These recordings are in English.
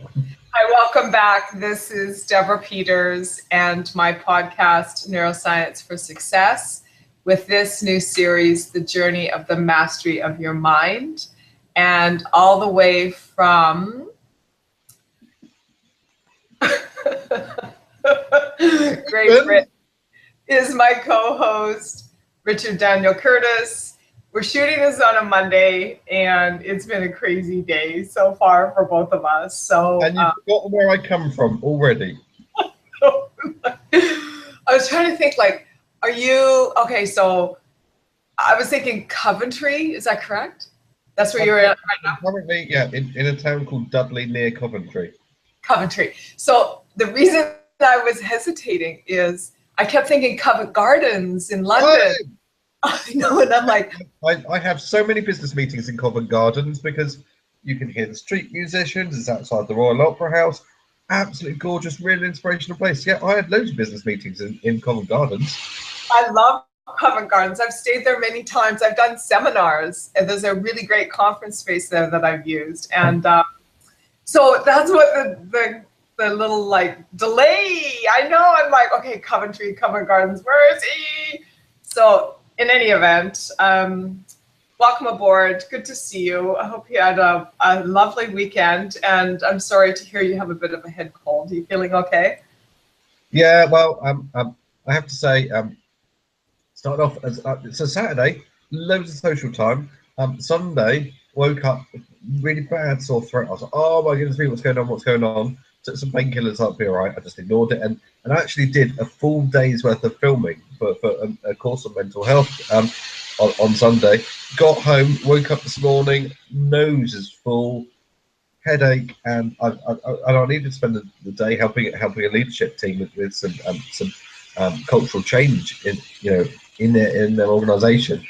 Hi, welcome back. This is Deborah Peters and my podcast, Neuroscience for Success, with this new series, The Journey of the Mastery of Your Mind. And all the way from Great Britain is my co-host, Richard Daniel Curtis. We're shooting this on a Monday, and it's been a crazy day so far for both of us. So, And you've forgotten where I come from already. I was trying to think, like, are you okay? So, I was thinking Coventry. Is that correct? That's where you're at right now. Currently, yeah, in a town called Dudley near Coventry. Coventry. So the reason I was hesitating is I kept thinking Covent Gardens in London. And I'm like, I have so many business meetings in Covent Gardens because you can hear the street musicians. It's outside the Royal Opera House. Absolutely gorgeous, really inspirational place. Yeah, I had loads of business meetings in Covent Gardens. I love Covent Gardens. I've stayed there many times. I've done seminars, and there's a really great conference space there that I've used. And so that's what the little like delay. I know. I'm like, okay, Coventry, Covent Gardens. Where is he? So in any event, welcome aboard. Good to see you. I hope you had a lovely weekend. And I'm sorry to hear you have a bit of a head cold. Are you feeling okay? Yeah, well, I have to say, started off as it's a Saturday, loads of social time. Sunday, woke up really bad sore throat. I was like, oh my goodness me, what's going on? What's going on? Took some painkillers, I'll be all right. I just ignored it, and I actually did a full day's worth of filming for a course on mental health on Sunday. Got home, woke up this morning, nose is full, headache, and I needed to spend the day helping a leadership team with some cultural change in their organisation.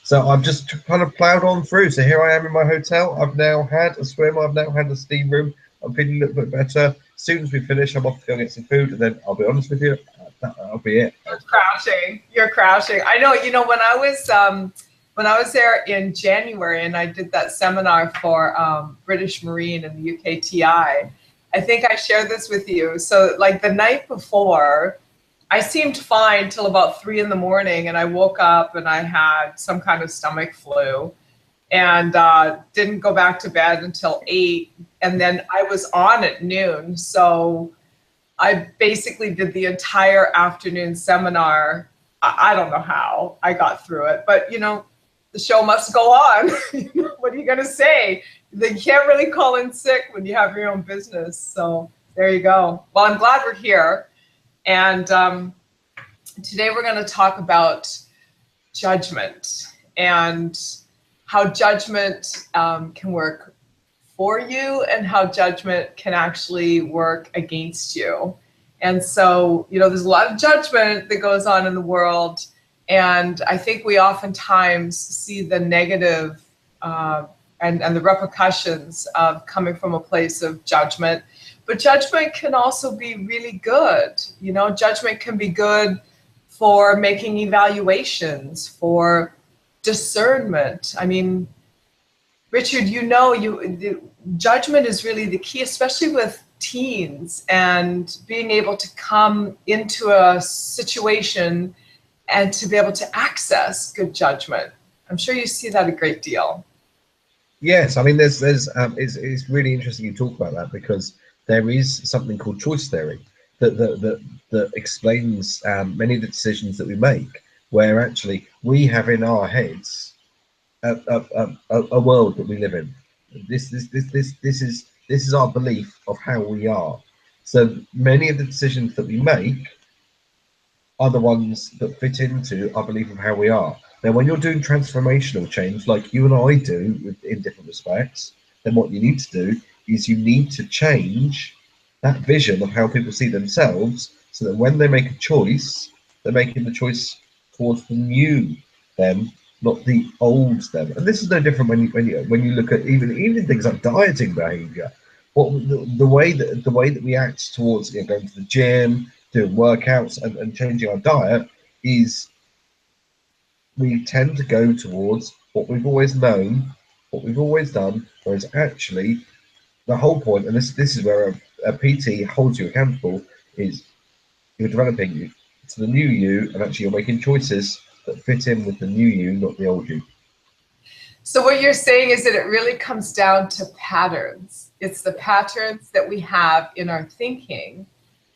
So I've just kind of ploughed on through. So here I am in my hotel. I've now had a swim. I've now had a steam room. I'm feeling a little bit better. As soon as we finish, I'm off to go get some food, and then I'll be honest with you, that'll be it. You're crashing. You're crashing. I know. You know, when I was there in January and I did that seminar for British Marine and the UKTI, I think I shared this with you. So like the night before, I seemed fine till about 3 a.m, and I woke up and I had some kind of stomach flu, and didn't go back to bed until 8, and then I was on at noon. So I basically did the entire afternoon seminar. I don't know how I got through it, but the show must go on. What are you gonna say? You can't really call in sick when you have your own business. So there you go. Well, I'm glad we're here. And today we're going to talk about judgment and how judgment can work for you and how judgment can actually work against you. And so, there's a lot of judgment that goes on in the world. And I think we oftentimes see the negative and the repercussions of coming from a place of judgment. But judgment can also be really good. Judgment can be good for making evaluations, for discernment. I mean, Richard, judgment is really the key, especially with teens, and being able to come into a situation and to be able to access good judgment. I'm sure you see that a great deal. Yes, I mean, it's really interesting you talk about that, because there is something called choice theory that explains many of the decisions that we make, where actually we have in our heads a world that we live in. This is our belief of how we are. So many of the decisions that we make are the ones that fit into our belief of how we are. Now, when you're doing transformational change, like you and I do in different respects, then what you need to do is you need to change that vision of how people see themselves, so that when they make a choice, they're making the choice towards the new them, not the old them. And this is no different when you look at even things like dieting behavior. What the way that we act towards going to the gym, doing workouts, and changing our diet is, we tend to go towards what we've always known, what we've always done, whereas actually the whole point, and this is where a PT holds you accountable, is you're developing you to the new you, and actually you're making choices that fit in with the new you, not the old you. So what you're saying is that it really comes down to patterns. It's the patterns that we have in our thinking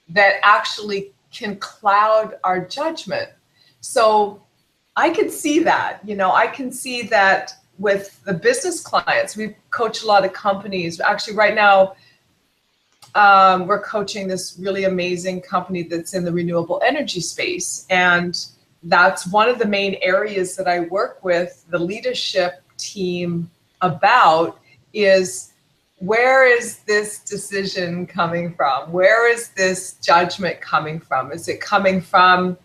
that actually can cloud our judgment. So I can see that, I can see that with the business clients. We coach a lot of companies. Actually, right now, we're coaching this really amazing company that's in the renewable energy space. And that's one of the main areas that I work with the leadership team about is, where is this decision coming from? Where is this judgment coming from? Is it coming from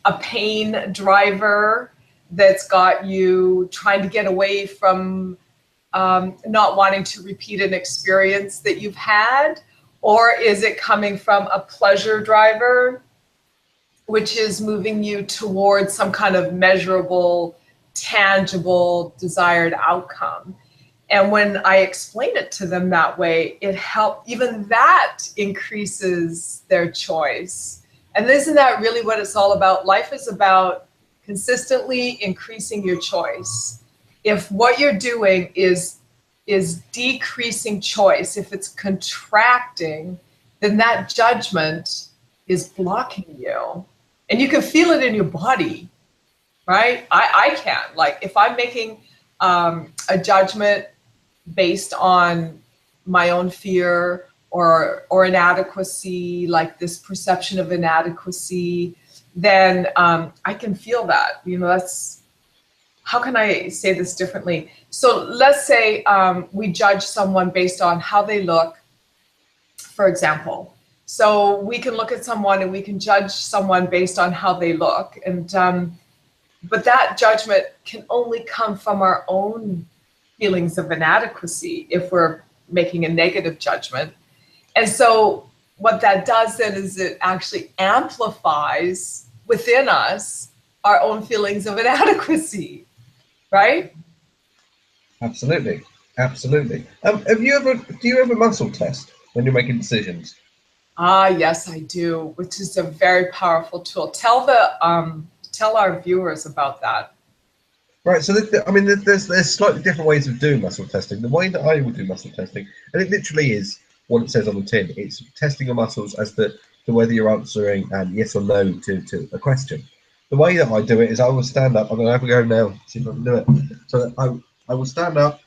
a pain driver that's got you trying to get away from not wanting to repeat an experience that you've had? Or is it coming from a pleasure driver, which is moving you towards some kind of measurable, tangible, desired outcome? And when I explain it to them that way, it helps, even that increases their choice. And isn't that really what it's all about? Life is about consistently increasing your choice. If what you're doing is decreasing choice, if it's contracting, then that judgment is blocking you. And you can feel it in your body, right? I can. Like if I'm making a judgment based on my own fear or inadequacy, like this perception of inadequacy, then I can feel that. That's, how can I say this differently? So let's say we judge someone based on how they look, for example. So we can look at someone and we can judge someone based on how they look. And but that judgment can only come from our own feelings of inadequacy if we're making a negative judgment. And so what that does then is it actually amplifies within us our own feelings of inadequacy, right? Absolutely, absolutely. Do you ever muscle test when you're making decisions? Yes, I do, which is a very powerful tool. Tell our viewers about that. Right. So there's slightly different ways of doing muscle testing. The way that I would do muscle testing, and it literally is what it says on the tin. It's testing your muscles as to whether you're answering yes or no to a question. The way that I do it is I will stand up. I'm going to have a go now, see if I can do it. So I will stand up,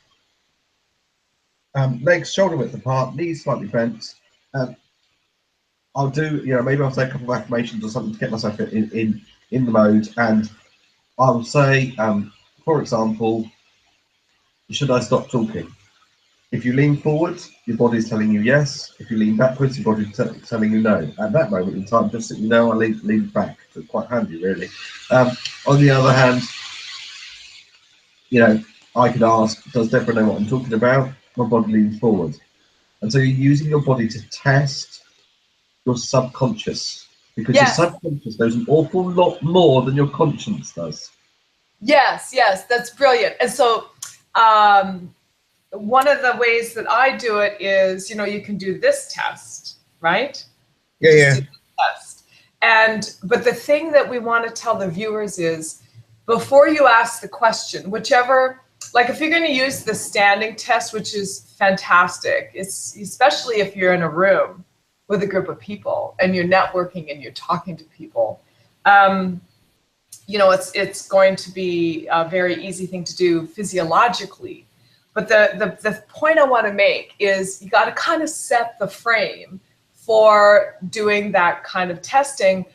legs shoulder width apart, knees slightly bent. I'll do, maybe I'll say a couple of affirmations or something to get myself in the mode, and I'll say, for example, should I stop talking? If you lean forward, your body's telling you yes. If you lean backwards, your body's telling you no. At that moment in time, just so you know, I lean back. So it's quite handy, really. On the other hand, I could ask, does Deborah know what I'm talking about? My body leans forward. And so you're using your body to test your subconscious, because Yes. your subconscious knows an awful lot more than your conscience does. Yes, that's brilliant. And so one of the ways that I do it is, you can do this test, right? Yeah. Test. But the thing that we want to tell the viewers is, before you ask the question, whichever, like if you're going to use the standing test, which is fantastic, it's especially if you're in a room with a group of people and you're networking and you're talking to people, it's going to be a very easy thing to do physiologically. But the point I want to make is you got to kind of set the frame for doing that kind of testing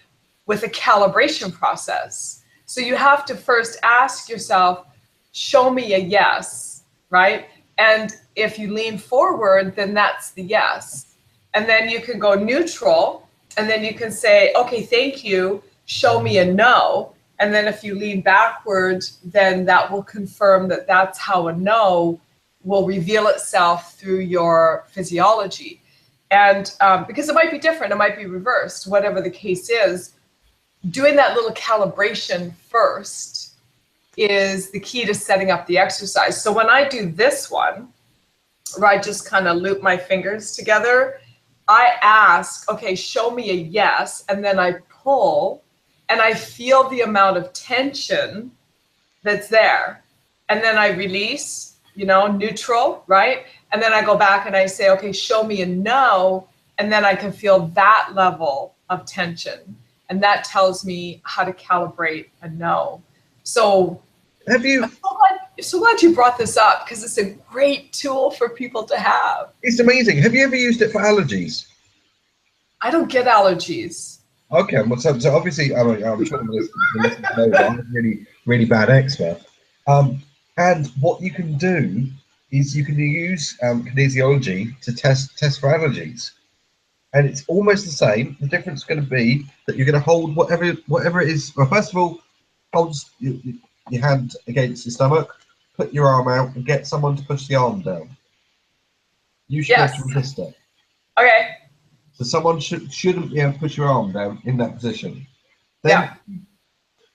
with a calibration process. So you have to first ask yourself, show me a yes, right? And if you lean forward, then that's the yes. And then you can go neutral, and then you can say, okay, thank you, show me a no. And then if you lean backward, then that will confirm that that's how a no will reveal itself through your physiology. And because it might be different, it might be reversed, whatever the case is, doing that little calibration first is the key to setting up the exercise. So when I do this one, where I just kind of loop my fingers together. I ask, okay, show me a yes, and then I pull, and I feel the amount of tension that's there. And then I release, neutral, right? And then I go back and I say, okay, show me a no, and then I can feel that level of tension. And that tells me how to calibrate a no. So Have you? I'm so glad you brought this up, because it's a great tool for people to have. It's amazing. Have you ever used it for allergies? I don't get allergies. Okay, well, so obviously, I'm sure the listeners know that I'm a really bad expert. And what you can do is you can use kinesiology to test for allergies, and it's almost the same. The difference is going to be that you're going to hold whatever it is. Well, first of all, hold your hand against your stomach, put your arm out, and get someone to push the arm down. You should be able to resist it. Okay. So someone shouldn't be able to push your arm down in that position. Then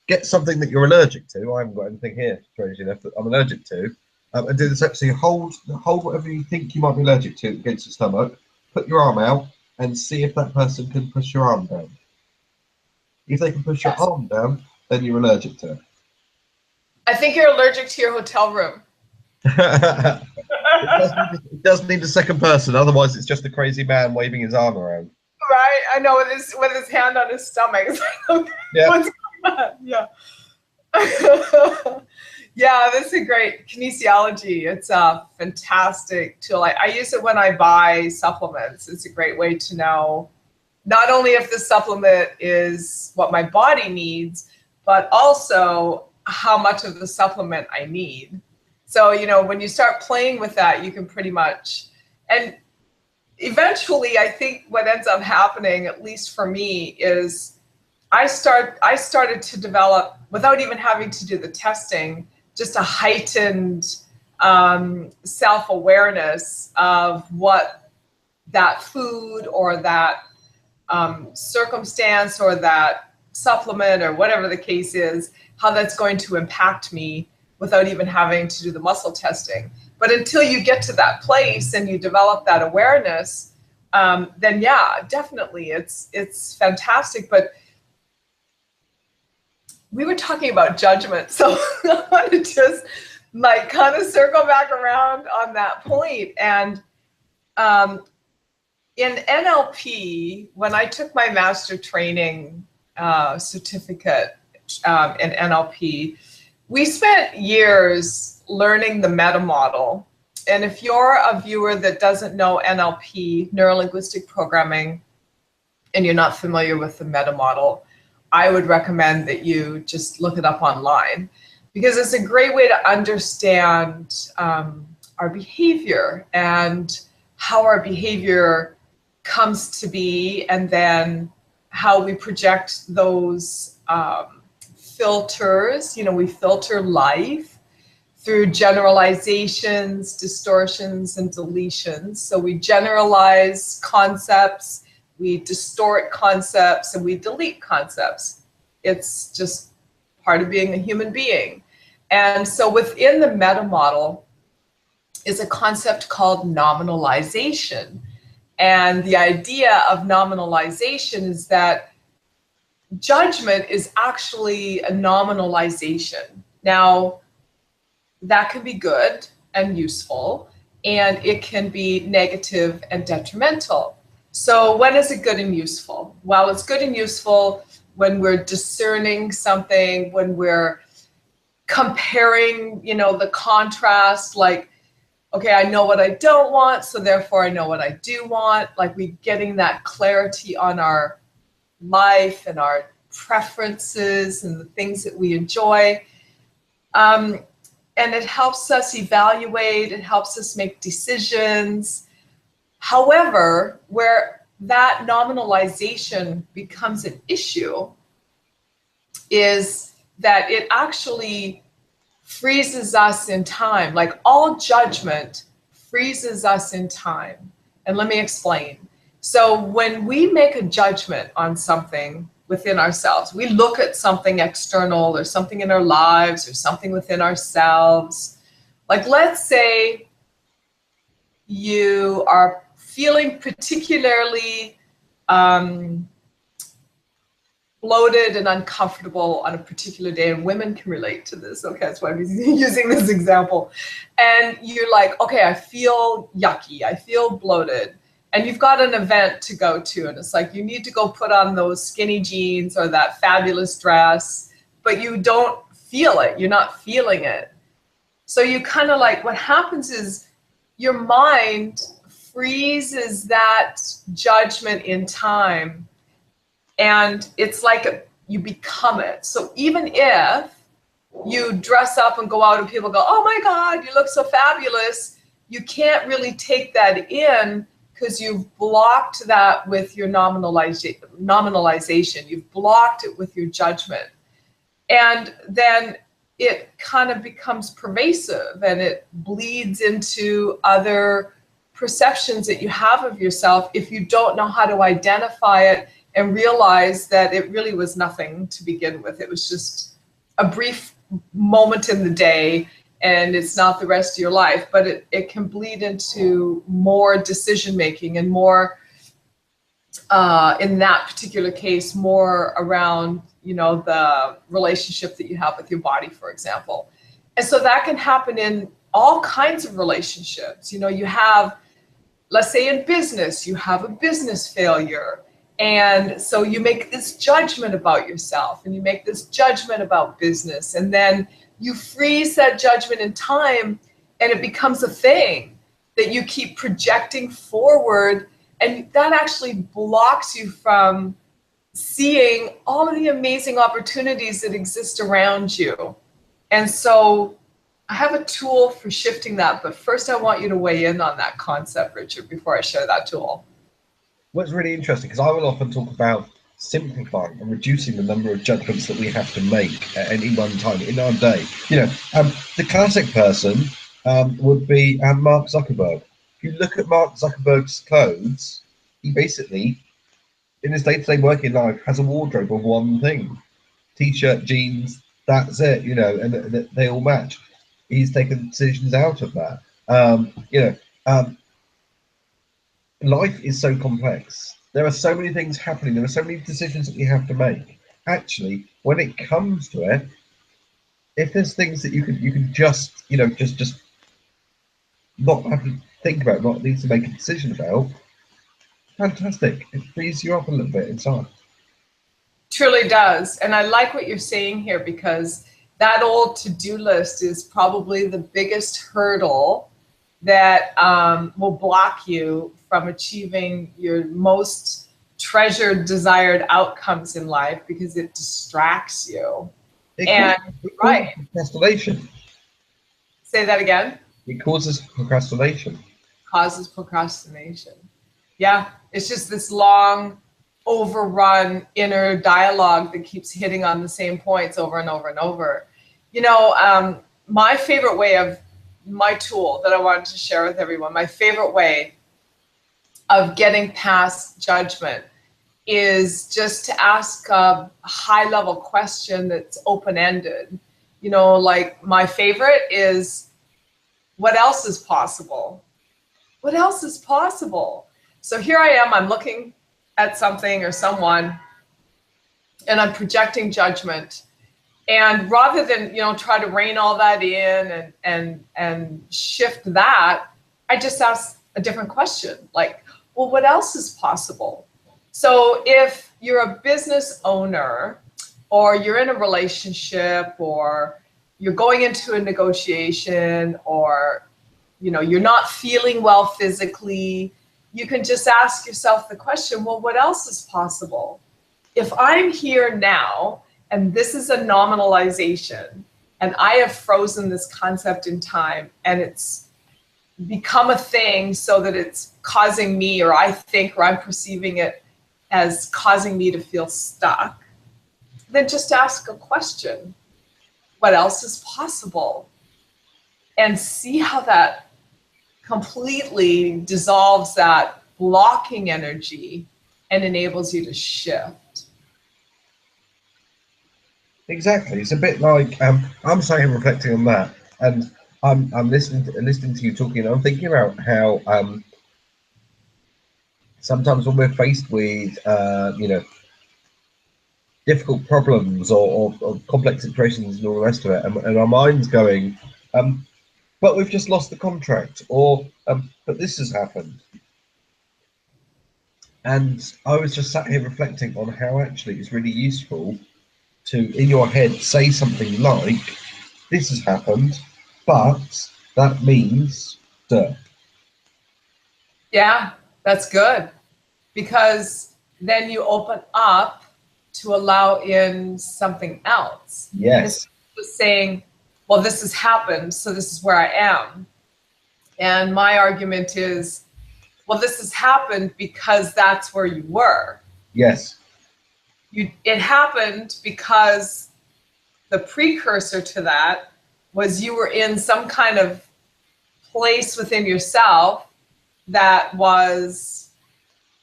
get something that you're allergic to. I haven't got anything here, strangely enough, that I'm allergic to. And do this. So you hold whatever you think you might be allergic to against your stomach, put your arm out, and see if that person can push your arm down. If they can push your arm down, then you're allergic to it. I think you're allergic to your hotel room. It does need a second person, otherwise it's just a crazy man waving his arm around. Right, I know, with his hand on his stomach. Yeah. What's going on? Yeah. Yeah, this is a great kinesiology. It's a fantastic tool. I use it when I buy supplements. It's a great way to know not only if the supplement is what my body needs, but also how much of the supplement I need. So, when you start playing with that, you can pretty much, and eventually I think what ends up happening, at least for me, is I started to develop, without even having to do the testing, just a heightened self-awareness of what that food or that circumstance or that supplement or whatever the case is, how that's going to impact me without even having to do the muscle testing. But until you get to that place and you develop that awareness, then yeah, definitely it's fantastic. But we were talking about judgment, so I want to just kind of circle back around on that point. And in NLP, when I took my master training certificate in NLP, we spent years learning the meta model. And if you're a viewer that doesn't know NLP, neuro-linguistic programming, and you're not familiar with the meta model, I would recommend that you just look it up online, because it's a great way to understand our behavior and how our behavior comes to be, and then how we project those filters. We filter life through generalizations, distortions, and deletions. So we generalize concepts, we distort concepts, and we delete concepts. It's just part of being a human being. And so within the meta model is a concept called nominalization. And the idea of nominalization is that judgment is actually a nominalization. Now, that can be good and useful, and it can be negative and detrimental. So when is it good and useful? Well, it's good and useful when we're discerning something, when we're comparing, the contrast, like, okay, I know what I don't want, so therefore I know what I do want. Like, we getting that clarity on our life and our preferences and the things that we enjoy. And it helps us evaluate, it helps us make decisions. However, where that nominalization becomes an issue is that it actually freezes us in time. Like, all judgment freezes us in time. And let me explain. So when we make a judgment on something within ourselves, we look at something external or something in our lives or something within ourselves. Like, let's say you are feeling particularly bloated and uncomfortable on a particular day, and women can relate to this. Okay, that's why I'm using this example. And you're like, okay, I feel yucky, I feel bloated, and you've got an event to go to, and it's like you need to go put on those skinny jeans or that fabulous dress, but you don't feel it, you're not feeling it. So you kind of like, what happens is your mind freezes that judgment in time, and it's like you become it. So even if you dress up and go out and people go, oh my God, you look so fabulous, you can't really take that in because you've blocked that with your nominalization. You've blocked it with your judgment. And then it kind of becomes pervasive, and it bleeds into other perceptions that you have of yourself if you don't know how to identify it and realize that it really was nothing to begin with. It was just a brief moment in the day, and it's not the rest of your life, but it can bleed into more decision making and more, in that particular case, more around, you know, the relationship that you have with your body, for example. And so that can happen in all kinds of relationships. You know, you have, let's say in business, you have a business failure. And so you make this judgment about yourself, and you make this judgment about business, and then you freeze that judgment in time, and it becomes a thing that you keep projecting forward, and that actually blocks you from seeing all of the amazing opportunities that exist around you. And so I have a tool for shifting that, but first I want you to weigh in on that concept, Richard, before I share that tool. What's really interesting, because I will often talk about simplifying and reducing the number of judgments that we have to make at any one time in our day. You know, the classic person would be Mark Zuckerberg. If you look at Mark Zuckerberg's clothes, he basically, in his day-to-day working life, has a wardrobe of one thing: t-shirt, jeans, that's it, you know, and they all match. He's taken decisions out of that. Life is so complex. There are so many things happening. There are so many decisions that you have to make. Actually, when it comes to it, if there's things that you can just, you know, just not have to think about, not need to make a decision about, fantastic. It frees you up a little bit inside. Truly does. And I like what you're saying here, because that old to-do list is probably the biggest hurdle that will block you from achieving your most treasured, desired outcomes in life, because it distracts you. It causes procrastination. Say that again. It causes procrastination. Causes procrastination. Yeah, it's just this long, overrun inner dialogue that keeps hitting on the same points over and over and over. You know, my favorite way of, my tool that I wanted to share with everyone, my favorite way of getting past judgment is just to ask a high-level question that's open-ended. You know, like my favorite is, what else is possible? What else is possible? So here I am, I'm looking at something or someone, and I'm projecting judgment. And rather than, you know, try to rein all that in and shift that, I just ask a different question, like, well, what else is possible? So if you're a business owner, or you're in a relationship, or you're going into a negotiation, or, you know, you're not feeling well physically, you can just ask yourself the question, well, what else is possible? If I'm here now, and this is a nominalization, and I have frozen this concept in time, and it's become a thing so that it's causing me, or I think, or I'm perceiving it as causing me to feel stuck, then just ask a question. What else is possible? And see how that completely dissolves that blocking energy and enables you to shift. Exactly. It's a bit like I'm saying, reflecting on that, and I'm listening to you talking. I'm thinking about how sometimes when we're faced with difficult problems or complex situations and all the rest of it, and our mind's going, but we've just lost the contract, or but this has happened. And I was just sat here reflecting on how actually it's really useful to, in your head, say something like, this has happened, but that means duh. Yeah, that's good, because then you open up to allow in something else. Yes. Instead of saying, well, this has happened, so this is where I am. And my argument is, well, this has happened because that's where you were. Yes. It happened because the precursor to that was you were in some kind of place within yourself that was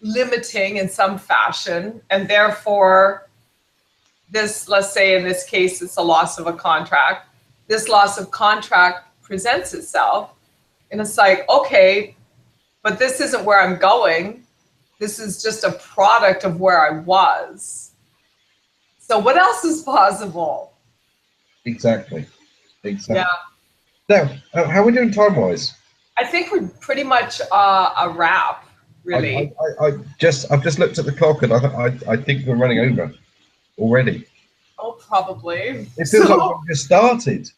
limiting in some fashion, and therefore this, let's say in this case, it's a loss of a contract. This loss of contract presents itself, and it's like, okay, but this isn't where I'm going. This is just a product of where I was. So what else is possible? Exactly. Yeah, Now, how are we doing time-wise? I think we're pretty much a wrap, really. I've just looked at the clock, and I think we're running over already. Oh, probably. It feels like we've just started.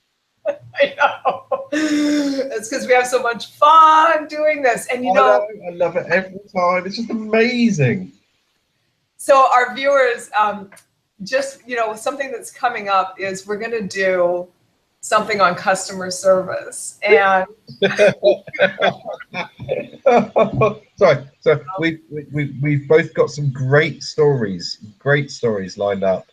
I know. It's because we have so much fun doing this. And I know, I love it every time. It's just amazing. So our viewers, just, something that's coming up is we're going to do something on customer service. And sorry. So we've both got some great stories lined up.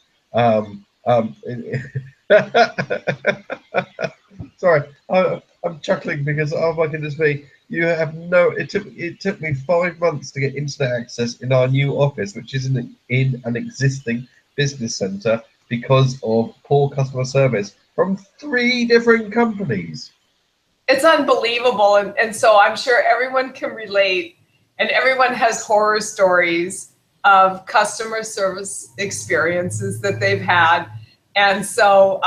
Sorry, I'm chuckling because, oh my goodness me, you have no. It took me 5 months to get internet access in our new office, which is in an existing business centre, because of poor customer service from 3 different companies. it's unbelievable. And so I'm sure everyone can relate, and everyone has horror stories of customer service experiences that they've had. And so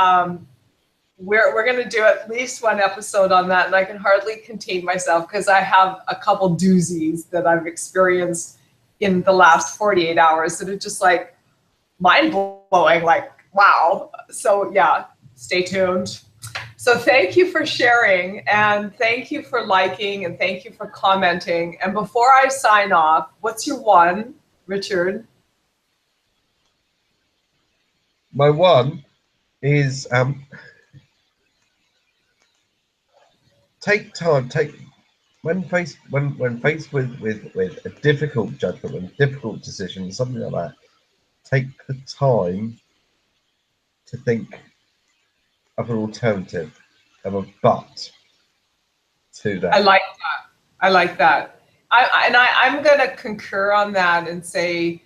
we're going to do at least one episode on that, and I can hardly contain myself because I have a couple doozies that I've experienced in the last 48 hours that are just like mind blowing, like, wow. So yeah, stay tuned. So thank you for sharing, and thank you for liking, and thank you for commenting. And before I sign off, what's your one, Richard? My one is take time. When faced with a difficult judgment, a difficult decision, something like that, take the time to think of an alternative, of a but to that. I like that. I like that. I'm going to concur on that and say,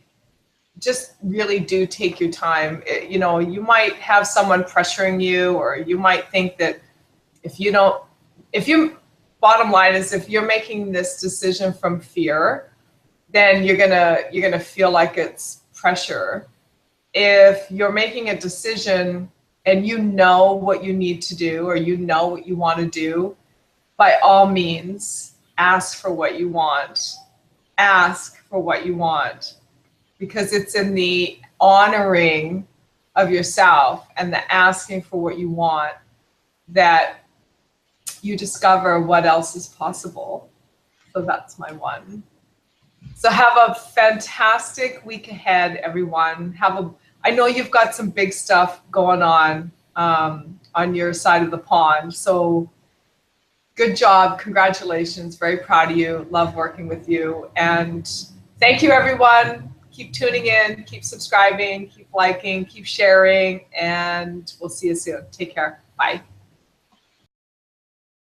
just really do take your time. You might have someone pressuring you, or you might think that bottom line is, if you're making this decision from fear, then you're gonna feel like it's pressure. If you're making a decision and you know what you need to do, or you know what you want to do, by all means, ask for what you want. Ask for what you want, because it's in the honoring of yourself and the asking for what you want that you discover what else is possible. So that's my one. So have a fantastic week ahead, everyone. I know you've got some big stuff going on your side of the pond. So good job. Congratulations. Very proud of you. Love working with you. And thank you, everyone. Keep tuning in, keep subscribing, keep liking, keep sharing, and we'll see you soon. Take care. Bye.